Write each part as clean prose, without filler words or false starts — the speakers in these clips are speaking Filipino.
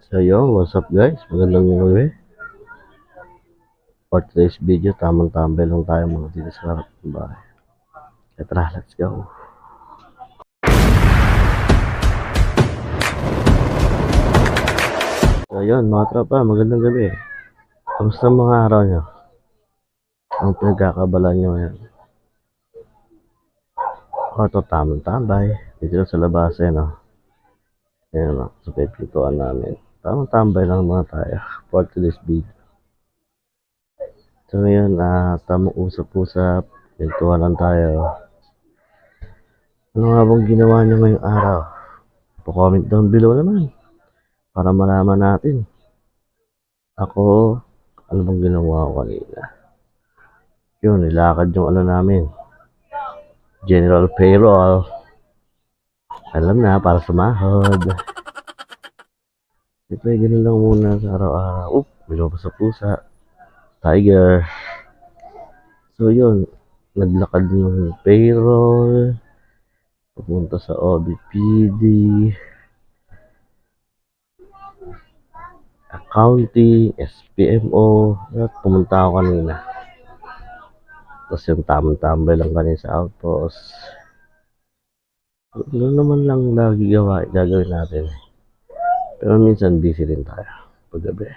So yun, what's up guys? Magandang gabi. For today's video, tamang tambay lang tayo mga dito sa harap ng bahay. Kaya tara, let's go. So yun, mga tropa, magandang gabi. Kamusta mga araw nyo? Ang pinagkakabalan nyo ngayon? O, ito tamang tambay. Dito lang sa labas no? Ayan o, sa pintuan namin. Tamang tambay lang mga tayo for today's video. So ngayon, tamang usap-usap. Pintuan lang tayo. Ano nga bang ginawa nyo ngayong araw? Pa-comment down below naman para malaman natin. Ako, ano bang ginawa ko kanina? Yun, nilakad yung ano namin. General payroll. Alam na, para sumahod. Siyempre, ganun lang muna sa araw-araw. May lumabas sa pusa. Tiger. So yun, naglakad yung payroll. Pupunta sa OBPD. Accounting, SPMO. At pumunta ako kanina. Tapos yung tamang-tambay lang kanina sa outpost. Ano naman lang gagawin natin. Pero minsan busy rin tayo paggabi.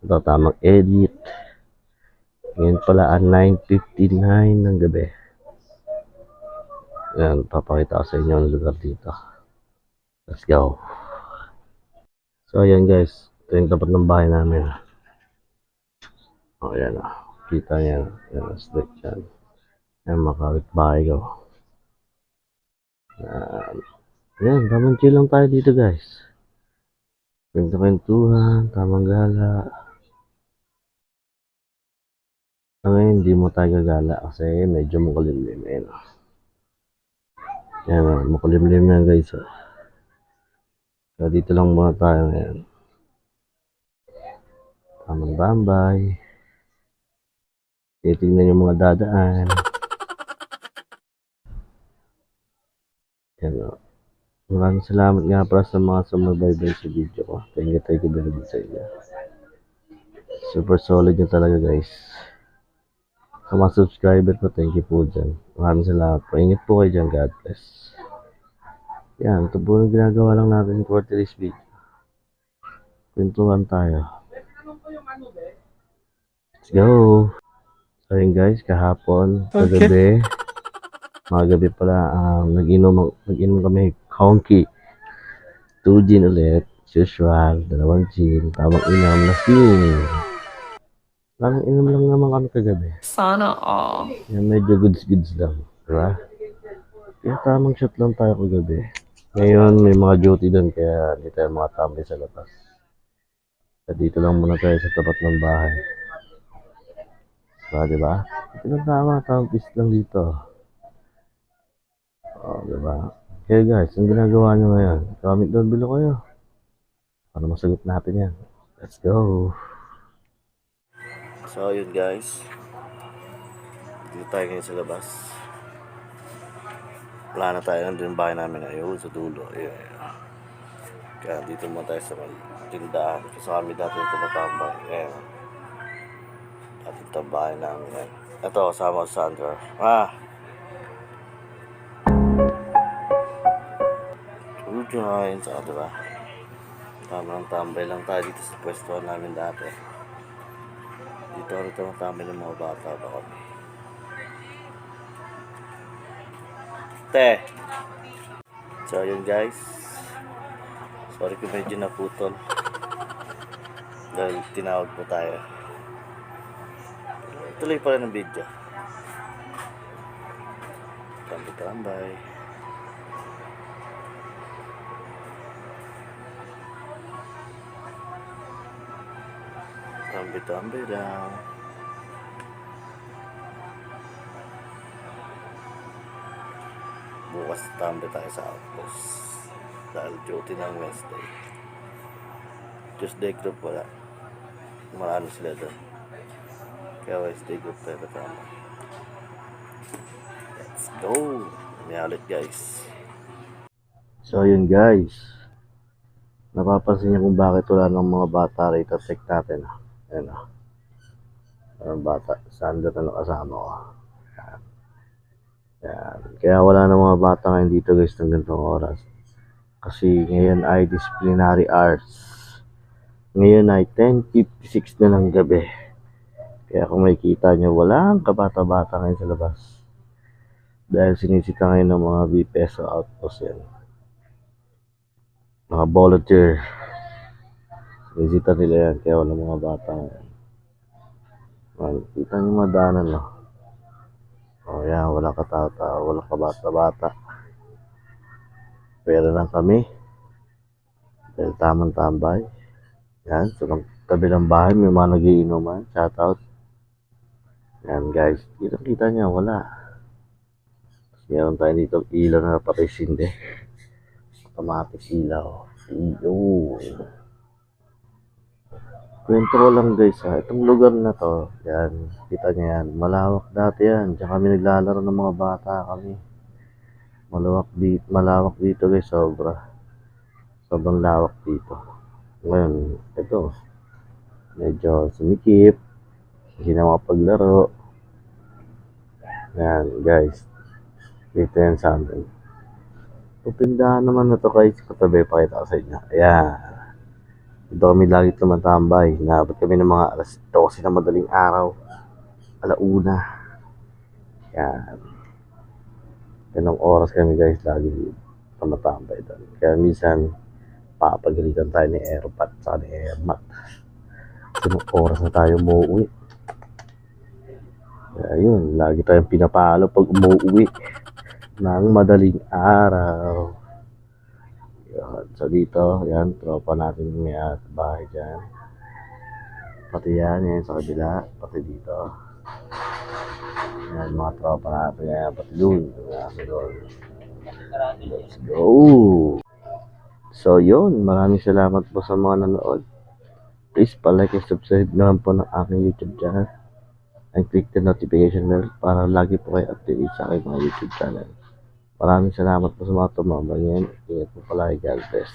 Ito tamang edit. Ngayon pala 9:59 ng gabi. Yan, papakita ko sa inyo ang lugar dito. Let's go. So ayan guys, ito yung tapat ng bahay namin. O ayan o, kita niya. Yan, straight yan. Yan, makawit bahay ko. Yan, tamang chill lang tayo dito guys. Kwento-kwentuhan, tamang gala. Ngayon, hindi mo tayo gagala kasi medyo makulimlim. Ayan o. Yan o, makulimlim yan guys o. So, dito lang muna tayo ngayon. Tamang bambay. Titignan yung mga dadaan. Yan o. Maraming salamat nga para sa mga sumubaybay sa video ko. Thank you very much sa inyo. Super solid nyo talaga guys. Sa mga subscriber ko, thank you po dyan. Maraming salamat po. Ingat po kayo dyan. God bless. Yan, ito po yung ginagawa lang natin for today's video. Kwentuhan tayo. Let's go! So yun guys, kahapon, kagabi, mga gabi pala, nag-inom kami konki. 2 gin ulit, usual, 2 gin, tamang inom, lasing. Tamang inom lang naman kami kagabi. Sana all. Yan, medyo goods lang, diba? Kaya tamang shot lang tayo kagabi. Ngayon, may mga duty doon, kaya hindi tayo mga tambay sa labas. Kaya dito lang muna tayo sa tapat ng bahay. Diba? Ito lang tamang peace lang dito. Diba? Okay guys, ang ginagawa nyo ngayon, comment down below kayo para masagot natin yan. Let's go! So yun guys, dito tayo ngayon sa labas. Wala na tayo, nandun yung bahay namin ayun sa dulo. Yeah. Kaya dito muna tayo sa tindahan kasi kami dati yung tumatambay. Ayan, dati yung bahay namin yan. Ito, kasama sa Sandra. Join sa diba? Tamang tambay lang tayo dito sa pwesto namin dati. Dito ang tambay ng mga bata pa kami. So yun guys, sorry kung medyo naputol dahil tinawag po tayo. Tuloy pa rin ang video. Tambay. Tambay lang. Bukas tambay tayo sa outpost dahil duty ng Wednesday. Tuesday group wala. Marami sila doon. Kaya Wednesday group tayo kasama. Let's go! May ulit guys. So yun guys, Napapansin niyo kung bakit wala ng mga bata rito. Check natin. Ayan o. Ang bata. Saan dito na kasama ko? Ayan. Kaya wala ng mga bata ngayon dito guys ng ganitong oras. Kasi ngayon ay disciplinary arts. Ngayon ay 10:56 na ng gabi. Kaya kung makikita nyo, walang kabata-bata ngayon sa labas. Dahil sinisita ngayon ng mga BPSO outpost yan. Mga volunteer. Sinisita nila yan, kaya walang mga bata ngayon. Kita nyo madanan, no? O yan, walang katao-tao, walang kabata-bata. Pera lang kami. Dahil tamang tambay. Yan, sa kabilang bahay may mga nagiinuman. Shoutout. Yan guys, kita niya, wala. Meron tayo dito ilaw na patay sindi. Automatic ilaw. Yun. Kwento ko lang guys ha, itong lugar na to, yan, kita niya yan, malawak dati yan. Diyan kami naglalaro ng mga bata kami. Malawak dito guys, sobrang lawak dito. Ngayon, ito, medyo sumikip, hindi na makapaglaro. Yan guys, dito yan sa amin. Tindahan naman na to guys, katabi, pakita ko sa inyo. Ayan, dito kami lagi tumatambay. Naabot kami ng mga alas 12 na madaling araw, alauna. Yan, ganong oras kami guys lagi tumatambay doon. Kaya minsan papagalitan tayo ni Airpat sa ni Airmat. Ganong oras na tayo umuwi. Kaya yun, lagi tayong pinapalo pag umuwi ng madaling araw. Yan. So dito, yan, tropa natin may bahay dyan. Pati yan sa kabila, pati dito. Yan, mga tropa natin yan, pati dun. Let's go! So yun, maraming salamat po sa mga nanood. Please palike and subscribe naman po ng aking YouTube channel. And click the notification bell para lagi po kayo update sa aking mga YouTube channel. Maraming salamat po sa mga tumambay ngayon. Ingat po palagi, God bless.